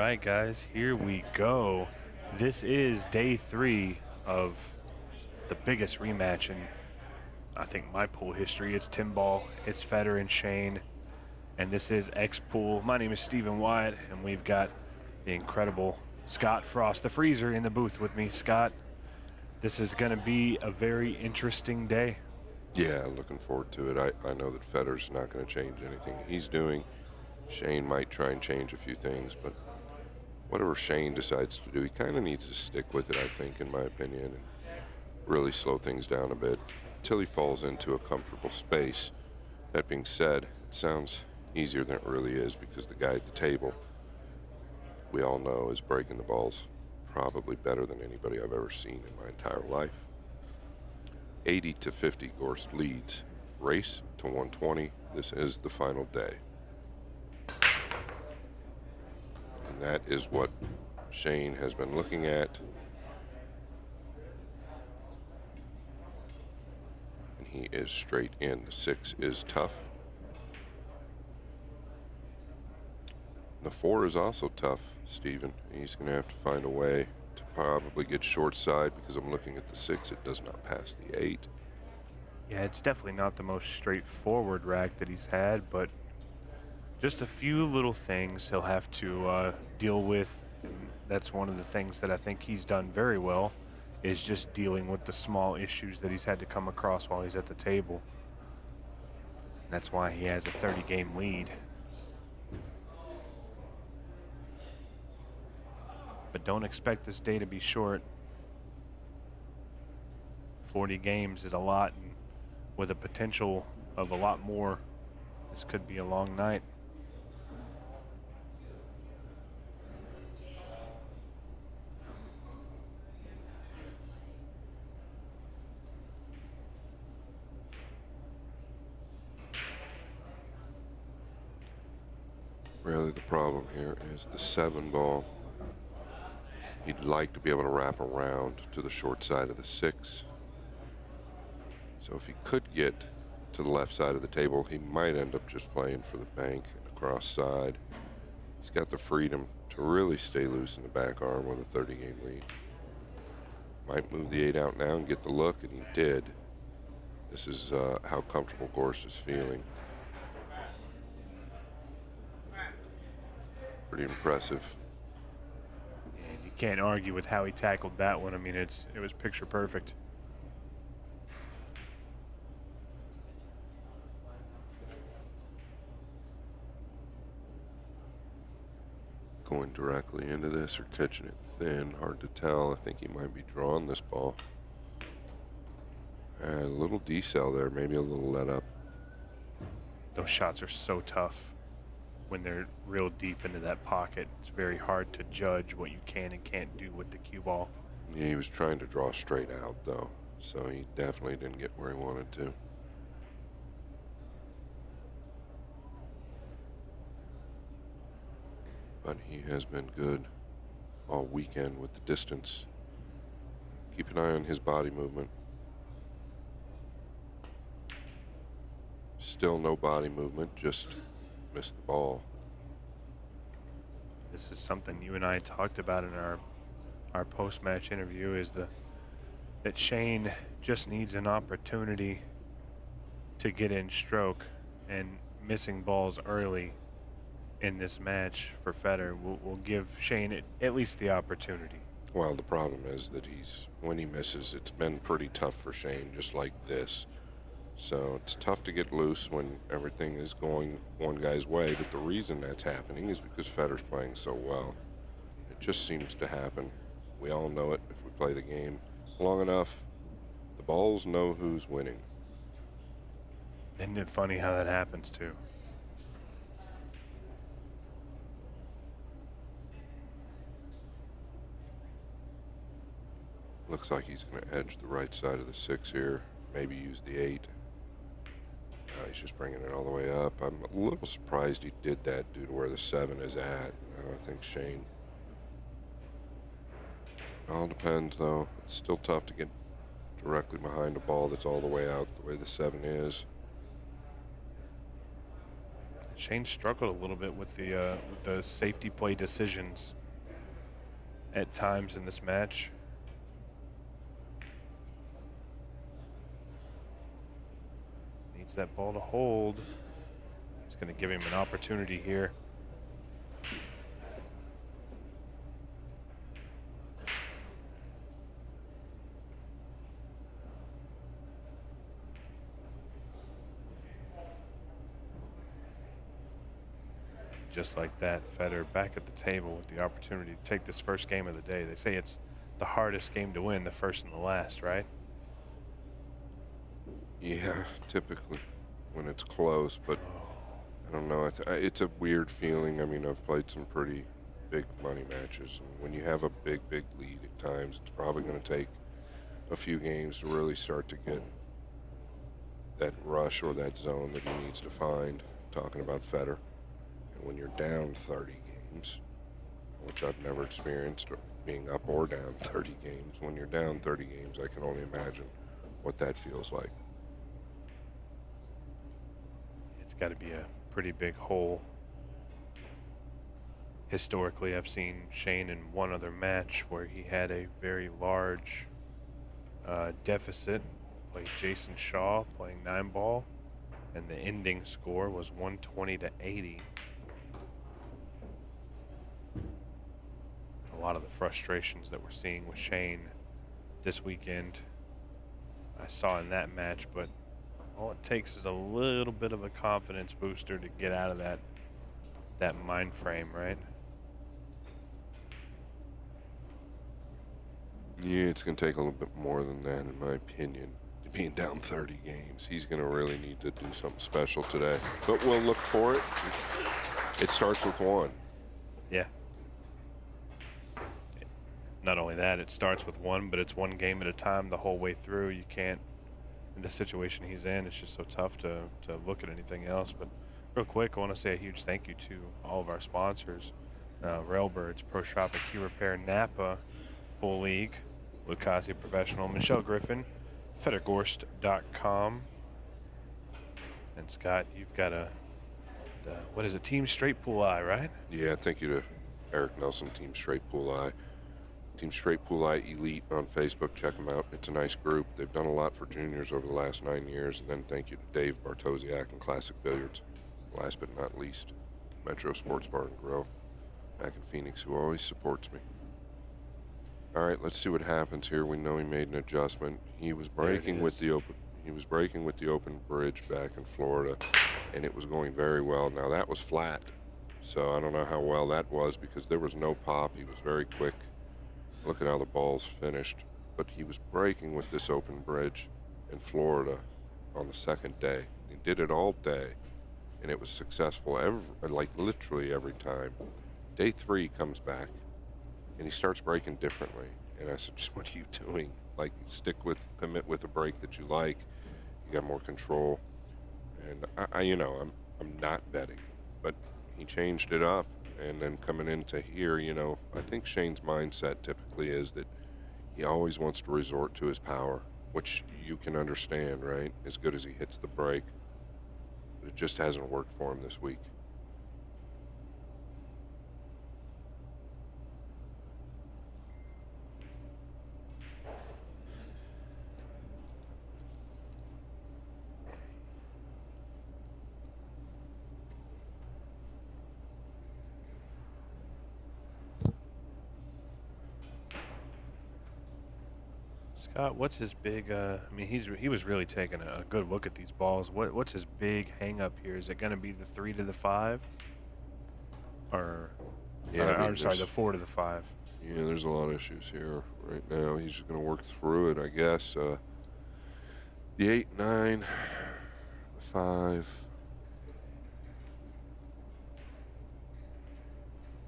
right, guys, here we go. This is day 3 of the biggest rematch in, I think, my pool history. It's Tim Ball, it's Fedor and Shane, and this is X Pool. My name is Stephen Wyatt, and we've got the incredible Scott Frost, the freezer, in the booth with me. Scott, this is going to be a very interesting day. Yeah, looking forward to it. I know that Fedor's not going to change anything he's doing. Shane might try and change a few things, but whatever Shane decides to do, he kind of needs to stick with it, I think, in my opinion, and really slow things down a bit until he falls into a comfortable space. That being said, it sounds easier than it really is because the guy at the table, we all know, is breaking the balls probably better than anybody I've ever seen in my entire life. 80 to 50, Gorst leads. Race to 120. This is the final day. And that is what Shane has been looking at. And he is straight in. The 6 is tough. The 4 is also tough, Stephen. He's going to have to find a way to probably get short side because I'm looking at the 6. It does not pass the 8. Yeah, it's definitely not the most straightforward rack that he's had, but just a few little things he'll have to deal with. And that's one of the things that I think he's done very well, is just dealing with the small issues that he's had to come across while he's at the table. And that's why he has a 30-game lead. But don't expect this day to be short. 40 games is a lot, and with a potential of a lot more, this could be a long night. Really, the problem here is the 7 ball. He'd like to be able to wrap around to the short side of the 6. So if he could get to the left side of the table, he might end up just playing for the bank and across side. He's got the freedom to really stay loose in the back arm with a 30-game lead. Might move the 8 out now and get the look, and he did. This is how comfortable Gorst is feeling. Pretty impressive. And you can't argue with how he tackled that one. I mean, it was picture perfect. Going directly into this or catching it thin, hard to tell. I think he might be drawing this ball. A little decel there, maybe a little let up. Those shots are so tough when they're real deep into that pocket. It's very hard to judge what you can and can't do with the cue ball. Yeah, he was trying to draw straight out though, so he definitely didn't get where he wanted to. But he has been good all weekend with the distance. Keep an eye on his body movement. Still no body movement, just missed the ball. This is something you and I talked about in our post-match interview, is that Shane just needs an opportunity to get in stroke, and missing balls early in this match for Fedor will give Shane at least the opportunity. Well, the problem is that when he misses, it's been pretty tough for Shane, just like this. So it's tough to get loose when everything is going one guy's way, but the reason that's happening is because Fedor's playing so well. It just seems to happen. We all know it if we play the game long enough. The balls know who's winning. Isn't it funny how that happens too? Looks like he's going to edge the right side of the 6 here, maybe use the 8. He's just bringing it all the way up. I'm a little surprised he did that due to where the 7 is at. I think Shane. It all depends, though. It's still tough to get directly behind a ball that's all the way out the way the 7 is. Shane struggled a little bit with the safety play decisions at times in this match. Needs that ball to hold. He's going to give him an opportunity here. Just like that, Fedor back at the table with the opportunity to take this first game of the day. They say it's the hardest game to win, the first and the last, right? Yeah, typically when it's close, but I don't know. It's a weird feeling. I mean, I've played some pretty big money matches, and when you have a big lead at times, it's probably going to take a few games to really start to get that rush or that zone that he needs to find. Talking about Fedor. When you're down 30 games, which I've never experienced being up or down 30 games, when you're down 30 games, I can only imagine what that feels like. It's got to be a pretty big hole. Historically, I've seen Shane in one other match where he had a very large deficit, played Jason Shaw playing 9-ball, and the ending score was 120-80. A lot of the frustrations that we're seeing with Shane this weekend, I saw in that match, but all it takes is a little bit of a confidence booster to get out of that mind frame, right? Yeah, it's going to take a little bit more than that, in my opinion. Being down 30 games, he's going to really need to do something special today. But we'll look for it. It starts with one. Yeah. Not only that, it starts with one, but it's one game at a time the whole way through. You can't, in the situation he's in, it's just so tough to look at anything else. But real quick, I want to say a huge thank you to all of our sponsors. Railbirds, Pro Shop and Key Repair, Napa, Bull League, Lucasi Professional, Michelle Griffin, FedorGorst.com. And Scott, you've got what is it, Team Straight Pool Eye, right? Yeah, thank you to Eric Nelson, Team Straight Pool Eye. Team Straight Pool Eye Elite on Facebook. Check them out. It's a nice group. They've done a lot for juniors over the last 9 years. And then thank you to Dave Bartosiak and Classic Billiards. Last but not least, Metro Sports Bar and Grill back in Phoenix, who always supports me. All right, let's see what happens here. We know he made an adjustment. He was breaking with the open. He was breaking with the open bridge back in Florida, and it was going very well. Now that was flat, so I don't know how well that was because there was no pop. He was very quick. Look at how the ball's finished. But he was breaking with this open bridge in Florida on the second day. He did it all day, and it was successful like literally every time. Day 3 comes back, and he starts breaking differently. And I said, just what are you doing? Like, commit with a break that you like. You got more control. And I'm not betting, but he changed it up. And then coming into here, I think Shane's mindset typically is that he always wants to resort to his power, which you can understand, right? As good as he hits the break. But it just hasn't worked for him this week. Scott, what's his big? I mean, he was really taking a good look at these balls. What's his big hang up here? Is it going to be the 3 to the 5, or I'm sorry, the 4 to the 5? Yeah, there's a lot of issues here right now. He's just going to work through it, I guess. The 8, 9, the 5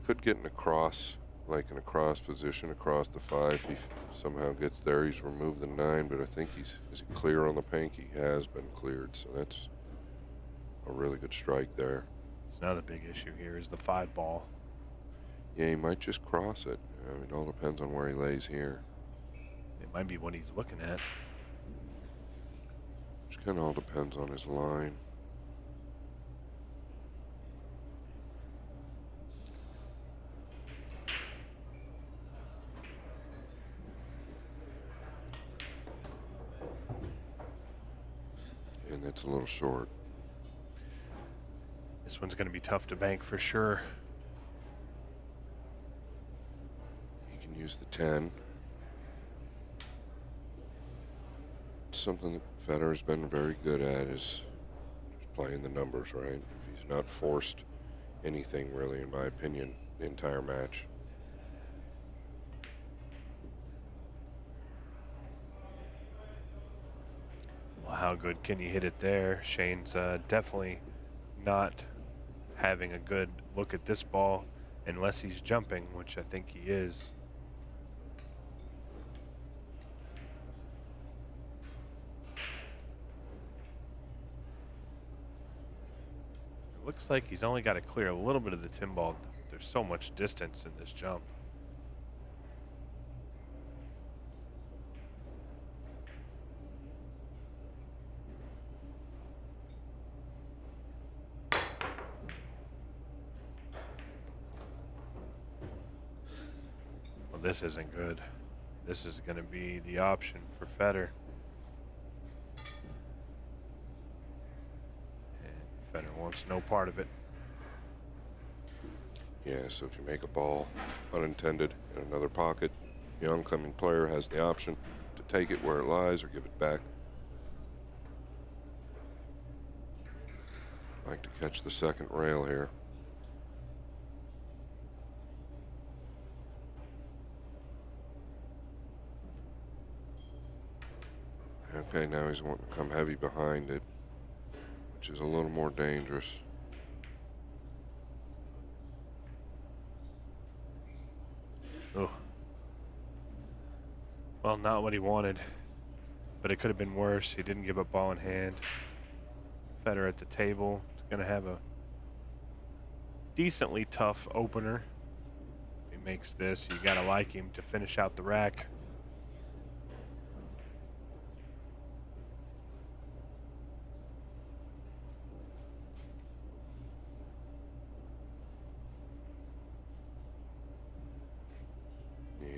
could get in a cross. Like in a cross position across the 5. He somehow gets there. He's removed the 9, but I think is he clear on the pink? He has been cleared, so that's a really good strike there. So now the big issue here is the 5 ball. Yeah, he might just cross it. I mean, it all depends on where he lays here. It might be what he's looking at. Which kind of all depends on his line. And that's a little short. This one's going to be tough to bank for sure. He can use the 10. Something that Fedor's been very good at is playing the numbers, right? If he's not forced anything, really, in my opinion, the entire match. Well, how good can you hit it there? Shane's definitely not having a good look at this ball unless he's jumping, which I think he is. It looks like he's only got to clear a little bit of the tin ball. There's so much distance in this jump. Well, this isn't good. This is going to be the option for Fedor. Fedor wants no part of it. Yeah, so if you make a ball unintended in another pocket, the oncoming player has the option to take it where it lies or give it back. Like to catch the second rail here. Okay, now he's wanting to come heavy behind it, which is a little more dangerous. Oh. Well, not what he wanted, but it could have been worse. He didn't give up ball in hand. Fedor at the table is going to have a decently tough opener. If he makes this, you got to like him to finish out the rack.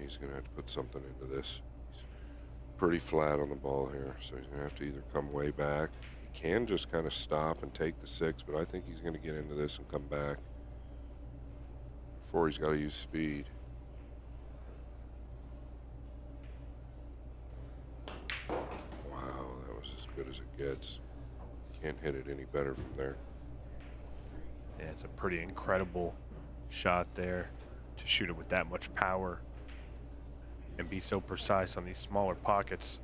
He's going to have to put something into this. He's pretty flat on the ball here, so he's going to have to either come way back. He can just kind of stop and take the 6, but I think he's going to get into this and come back before he's got to use speed. Wow, that was as good as it gets. Can't hit it any better from there. Yeah, it's a pretty incredible shot there to shoot it with that much power and be so precise on these smaller pockets.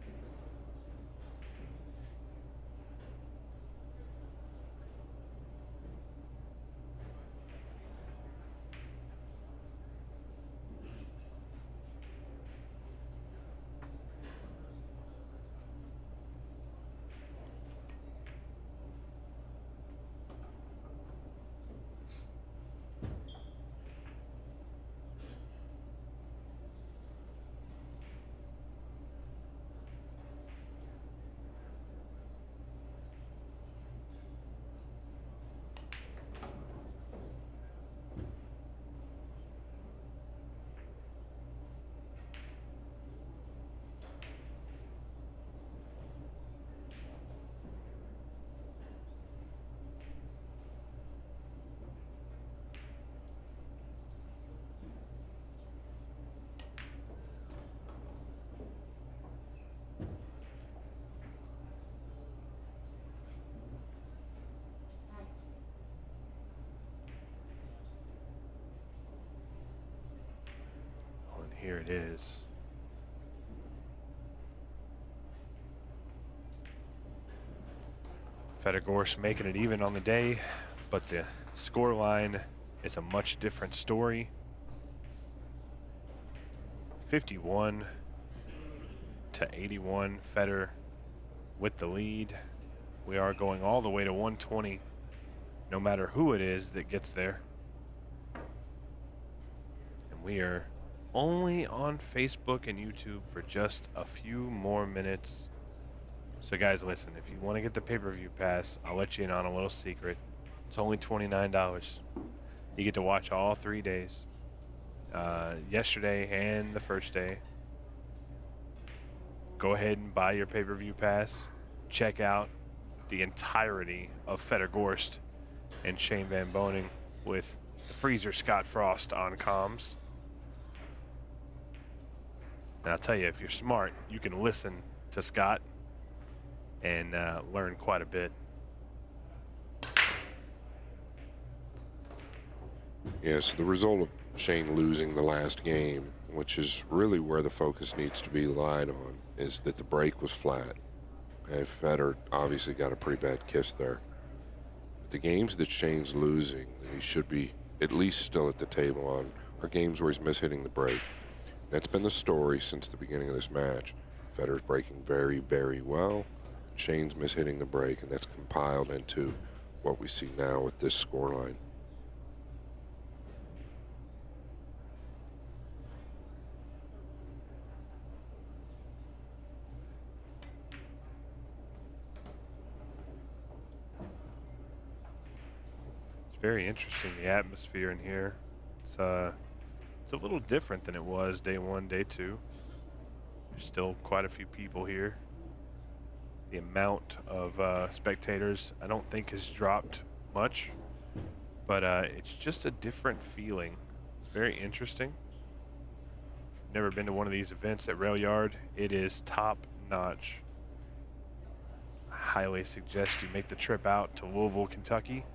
Here it is. Fedor Gorst making it even on the day, but the score line is a much different story. 51 to 81, Fedor with the lead. We are going all the way to 120, no matter who it is that gets there. And we are only on Facebook and YouTube for just a few more minutes. So guys, listen, if you want to get the pay-per-view pass, I'll let you in on a little secret. It's only $29. You get to watch all 3 days, yesterday and the first day. Go ahead and buy your pay-per-view pass. Check out the entirety of Fedor Gorst and Shane Van Boening with the freezer Scott Frost on comms. And I'll tell you, if you're smart, you can listen to Scott and learn quite a bit. Yes, the result of Shane losing the last game, which is really where the focus needs to be lied on, is that the break was flat. Okay, Fedor obviously got a pretty bad kiss there. But the games that Shane's losing, that he should be at least still at the table on, are games where he's mishitting the break. That's been the story since the beginning of this match. Fedor's breaking very, very well. Shane's mishitting the break, and that's compiled into what we see now with this scoreline. Very interesting, the atmosphere in here. It's a little different than it was day one, day two. There's still quite a few people here. The amount of spectators I don't think has dropped much, but it's just a different feeling. It's very interesting. If you've never been to one of these events at Rail Yard, it is top notch. I highly suggest you make the trip out to Louisville, Kentucky,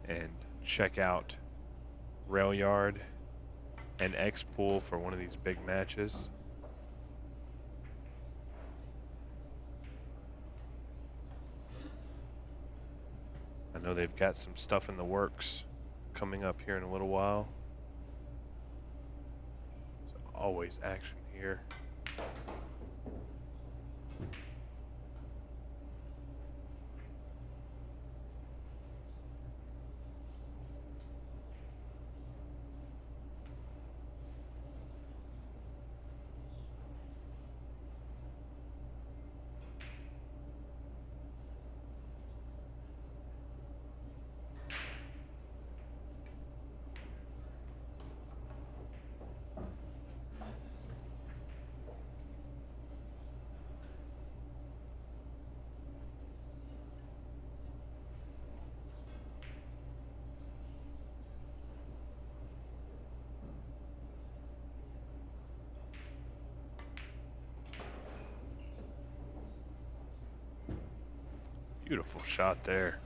and check out Rail Yard and X-Pool for one of these big matches. I know they've got some stuff in the works coming up here in a little while. There's always action here. Beautiful shot there.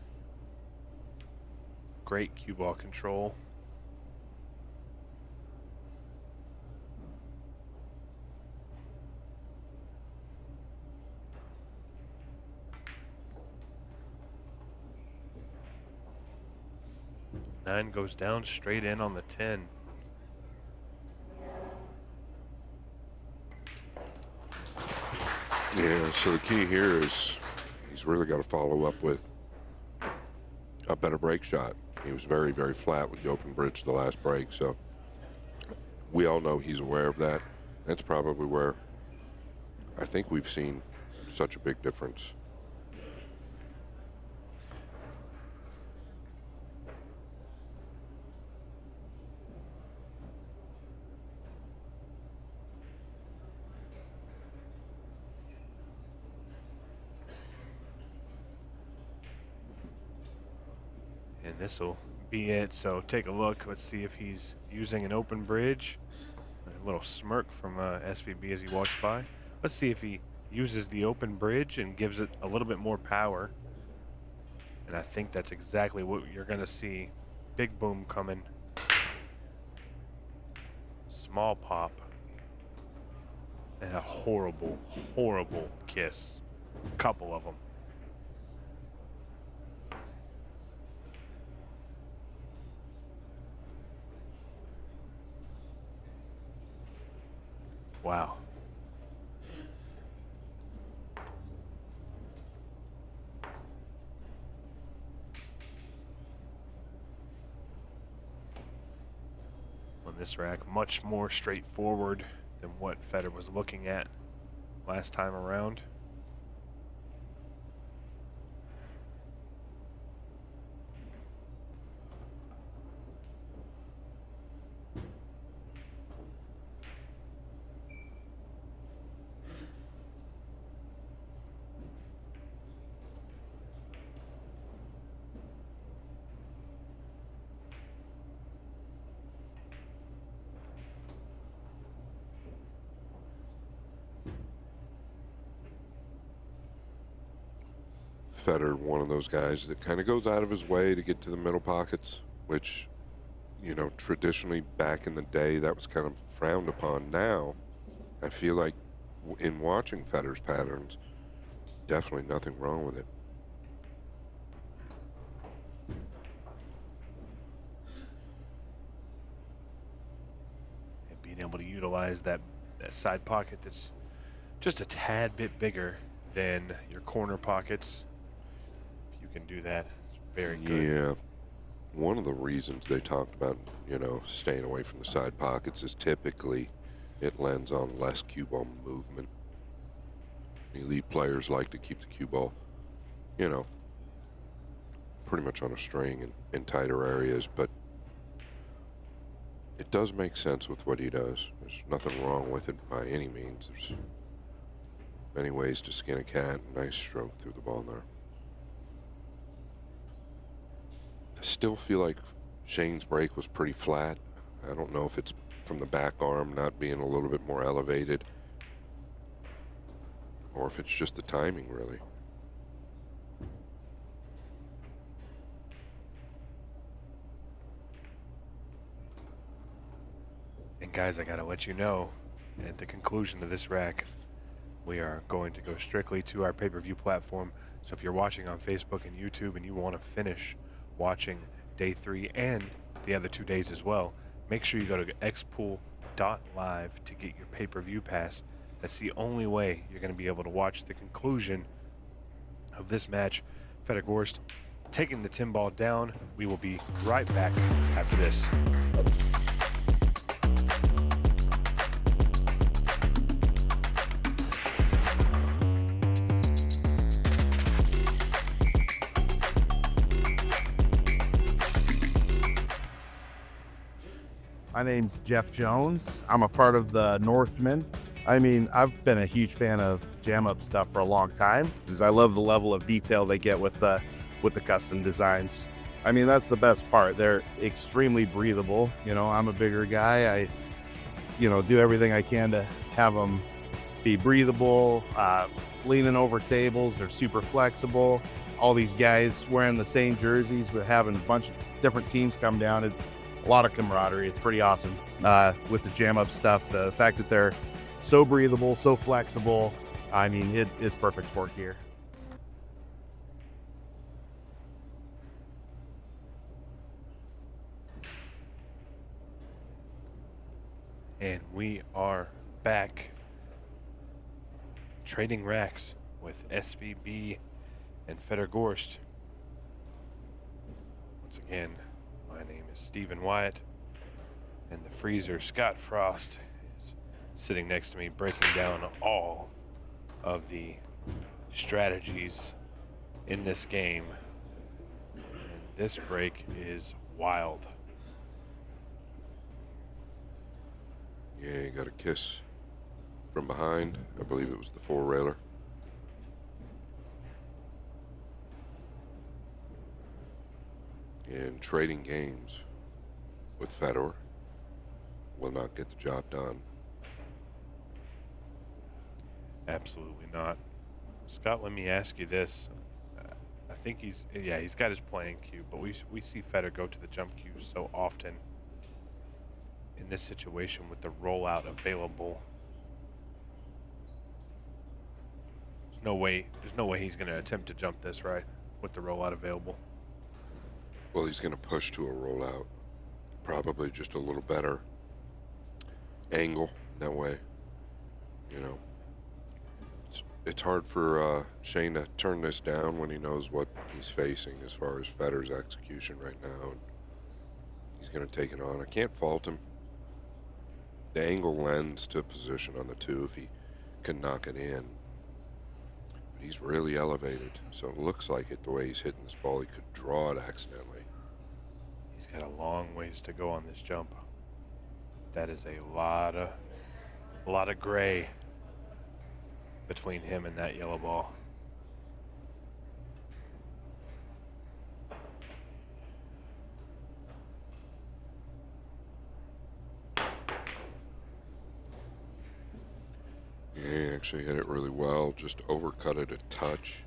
Great cue ball control. Nine goes down straight in on the 10. Yeah, so the key here is he's really got to follow up with a better break shot. He was very, very flat with the open bridge the last break, so we all know he's aware of that. That's probably where I think we've seen such a big difference. And this will be it. So take a look. Let's see if he's using an open bridge. A little smirk from SVB as he walks by. Let's see if he uses the open bridge and gives it a little bit more power. And I think that's exactly what you're going to see. Big boom coming. Small pop. And a horrible, horrible kiss. A couple of them. Wow. On this rack, much more straightforward than what Fedor was looking at last time around. Fedor one of those guys that kind of goes out of his way to get to the middle pockets, which, you know, traditionally back in the day that was kind of frowned upon. Now, I feel like in watching Fedor's patterns, definitely nothing wrong with it. And being able to utilize that side pocket that's just a tad bit bigger than your corner pockets. If you can do that, it's very good. Yeah. One of the reasons they talked about, you know, staying away from the side pockets is typically it lends on less cue ball movement. Elite players like to keep the cue ball, you know, pretty much on a string in tighter areas, but it does make sense with what he does. There's nothing wrong with it by any means. There's many ways to skin a cat. Nice stroke through the ball there. I still feel like Shane's break was pretty flat. I don't know if it's from the back arm not being a little bit more elevated, or if it's just the timing, really. And guys, I gotta let you know, at the conclusion of this rack, we are going to go strictly to our pay-per-view platform. So if you're watching on Facebook and YouTube and you want to finish watching day 3 and the other 2 days as well, make sure you go to xpool.live to get your pay-per-view pass. That's the only way you're going to be able to watch the conclusion of this match. Fedor Gorst taking the tin ball down. We will be right back after this. My name's Jeff Jones. I'm a part of the Northmen. I mean, I've been a huge fan of Jam Up stuff for a long time because I love the level of detail they get with the custom designs. I mean, that's the best part. They're extremely breathable. You know, I'm a bigger guy. I, do everything I can to have them be breathable, leaning over tables. They're super flexible. All these guys wearing the same jerseys, we're having a bunch of different teams come down. A lot of camaraderie. It's pretty awesome with the Jam Up stuff. The fact that they're so breathable, so flexible. I mean, it's perfect sport gear. And we are back trading racks with SVB and Fedor Gorst. Once again, my name is Stephen Wyatt, and the freezer Scott Frost is sitting next to me, breaking down all of the strategies in this game. And this break is wild. Yeah, you got a kiss from behind. I believe it was the 4-railer. And trading games with Fedor will not get the job done. Absolutely not. Scott, let me ask you this. I think he's got his playing cue, but we see Fedor go to the jump cue so often. In this situation with the rollout available, there's no way he's going to attempt to jump this, right? With the rollout available. Well, he's going to push to a rollout. Probably just a little better angle that way. You know, it's hard for Shane to turn this down when he knows what he's facing as far as Fedor's execution right now. And he's going to take it on. I can't fault him. The angle lends to position on the 2 if he can knock it in. But he's really elevated, so it looks like it, the way he's hitting this ball, he could draw it accidentally. He's got a long ways to go on this jump. That is a lot of gray between him and that yellow ball. Yeah, he actually hit it really well, just overcut it a touch.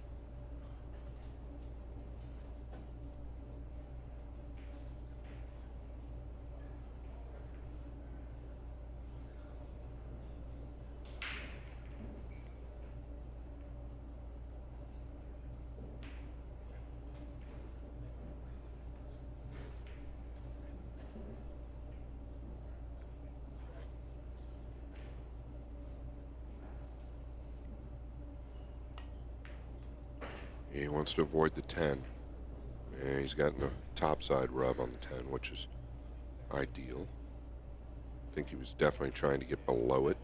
He wants to avoid the 10. And he's gotten a topside rub on the 10, which is ideal. I think he was definitely trying to get below it.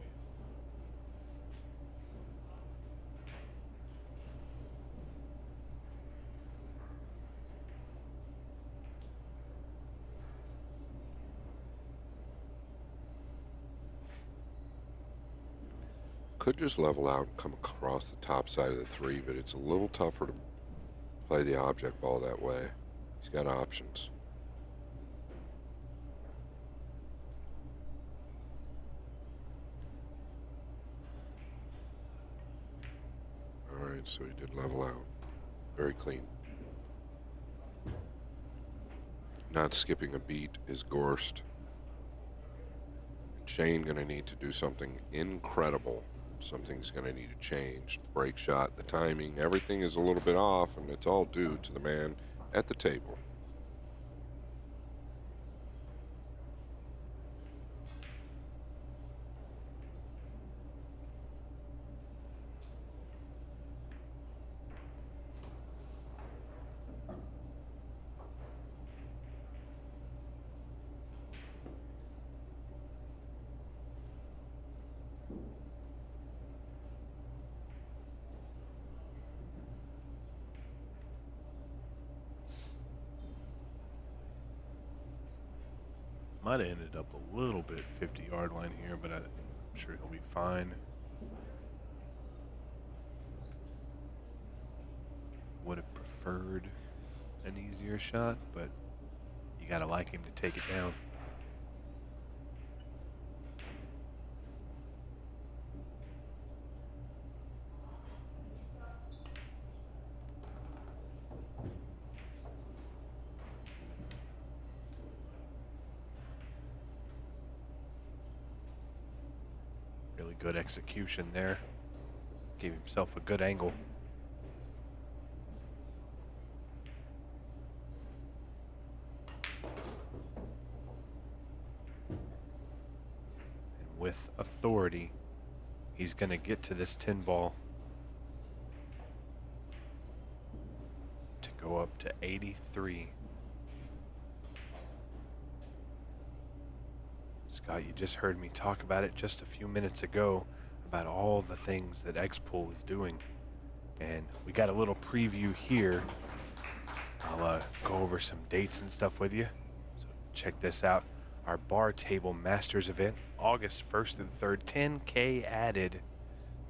Could just level out and come across the top side of the 3, but it's a little tougher to play the object ball that way. He's got options. All right, so he did level out. Very clean. Not skipping a beat is Gorst. Shane going to need to do something incredible. Something's going to need to change. The break shot, the timing, everything is a little bit off, and it's all due to the man at the table. Might have ended up a little bit 50-yard line here, but I'm sure he'll be fine. Would have preferred an easier shot, but you gotta like him to take it down. Really good execution there. Gave himself a good angle. And with authority, he's going to get to this 10 ball to go up to 83. Scott, you just heard me talk about it just a few minutes ago about all the things that X-Pool is doing. And we got a little preview here. I'll go over some dates and stuff with you. So check this out. Our Bar Table Masters event, August 1st and 3rd, 10K added.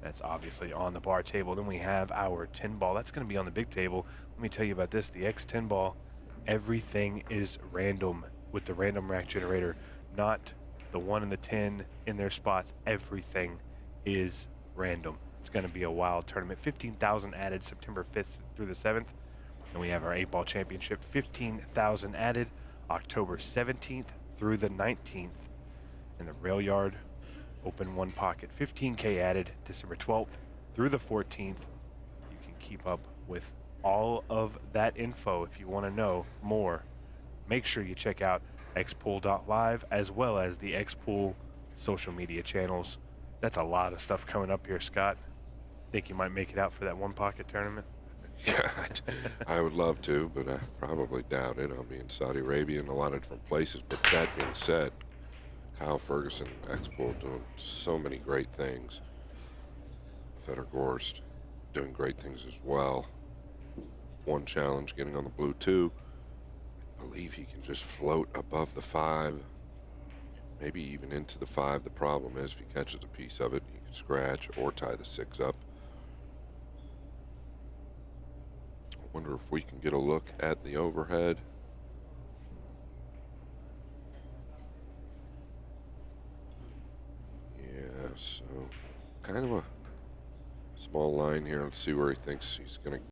That's obviously on the bar table. Then we have our 10 ball. That's going to be on the big table. Let me tell you about this. The X10 ball, everything is random with the random rack generator, not the 1 and the 10 in their spots. Everything is random. It's going to be a wild tournament. 15,000 added September 5th through the 7th. And we have our 8-ball championship, 15,000 added October 17th through the 19th. And the rail yard, open one pocket, 15K added December 12th through the 14th. You can keep up with all of that info if you want to know more. Make sure you check out xpool.live as well as the Xpool social media channels. That's a lot of stuff coming up here, Scott. Think you might make it out for that one pocket tournament? Yeah, I would love to, but I probably doubt it. I'll be in Saudi Arabia and a lot of different places. But that being said, Kyle Ferguson, X-Pool, doing so many great things. Fedor Gorst doing great things as well. One challenge, getting on the blue 2. I believe he can just float above the 5, maybe even into the 5. The problem is if he catches a piece of it, he can scratch or tie the 6 up. I wonder if we can get a look at the overhead. Yeah, so kind of a small line here. Let's see where he thinks he's going to